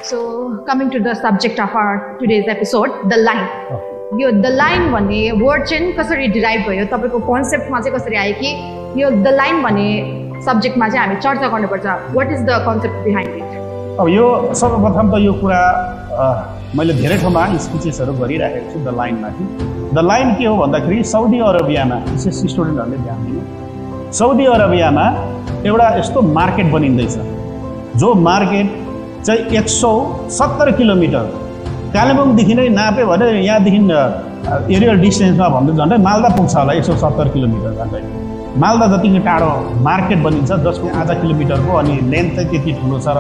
So coming to the subject of our today's episode, the line. यो the line भन्ने word चाहिँ कसरी derive भयो, तपाईको कन्सेप्टमा चाहिँ कसरी आयो कि यो द लाइन भन्ने सब्जेक्टमा चाहिँ हामी चर्चा गर्नुपर्छ. What is the concept behind it? अब यो सर्वप्रथम त यो कुरा मैले धेरै ठाउँमा स्पिचेसहरू गरिराखेको छु द लाइनमाथि. द लाइन के हो भन्दाखेरि साउदी अरबियामा, विशेष स्टुडेन्टहरूले ध्यान दिनु, साउदी अरबियामा एउटा यस्तो मार्केट बनिँदैछ जो मार्केट चाहिँ 170 किलोमिटर कालेबुङदेखि नै नाप्यो भने यहाँदेखि एरियल डिस्टेन्समा भन्दा झन्डै मालदा पुग्छ होला. 170 किलोमिटर झन्डै मालदा जतिको टाढो मार्केट बनिन्छ जसको आधा किलोमिटरको अनि लेन्थ चाहिँ त्यति ठुलो छ र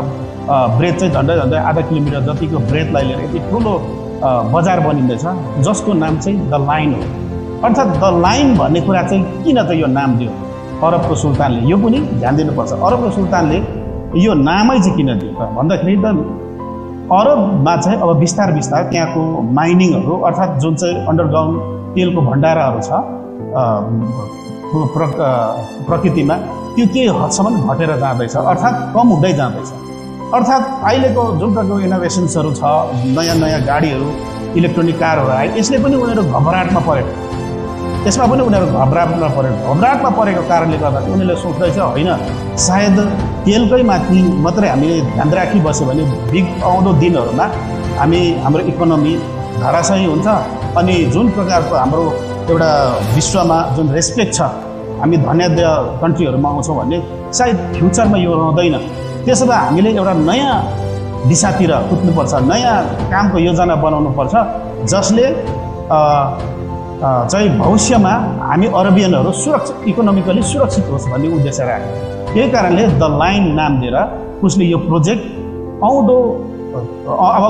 ब्रेथ चाहिँ झन्डै झन्डै आधा किलोमिटर जतिको ब्रेथलाई लिएर यति ठुलो बजार बनिँदैछ जसको नाम चाहिँ द लाइन हो. अर्थात् द लाइन भन्ने कुरा चाहिँ किन त यो नाम दियो अरबको सुल्तानले, यो पनि ध्यान दिनुपर्छ. अरबको सुल्तानले यो नामै चाहिँ किन दियो त भन्दाखेरि त अरबमा चाहिँ अब बिस्तार बिस्तार त्यहाँको माइनिङहरू अर्थात् जुन चाहिँ अन्डरग्राउन्ड तेलको भण्डाराहरू छ प्रकृतिमा त्यो केही हदसम्म घटेर जाँदैछ, अर्थात् कम हुँदै जाँदैछ. अर्थात् अहिलेको जुन प्रकारको इनोभेसन्सहरू छ, नयाँ नयाँ गाडीहरू, इलेक्ट्रोनिक कारहरू आए, यसले पनि उनीहरू घबराहटमा परे. त्यसमा पनि उनीहरू घबराहटमा परेको कारणले गर्दा उनीहरूले सोच्दैछ होइन सायद तेलकै माथि मात्रै हामीले ध्यान राखिबस्यो भने आउँदो दिनहरूमा हाम्रो इकोनोमी धराशायी हुन्छ अनि जुन प्रकारको हाम्रो एउटा विश्वमा जुन रेस्पेक्ट छ हामी धन्याद्य कन्ट्रीहरूमा आउँछौँ भने सायद फ्युचरमा यो रहँदैन. त्यसो भए हामीले एउटा नयाँ दिशातिर कुद्नुपर्छ, नयाँ कामको योजना बनाउनुपर्छ जसले चाहिँ भविष्यमा हामी अरबियनहरू सुरक्षित इकोनोमिकली सुरक्षित होस् भन्ने उद्देश्य राख्यो. त्यही कारणले द लाइन नाम दिएर उसले यो प्रोजेक्ट आउँदो अब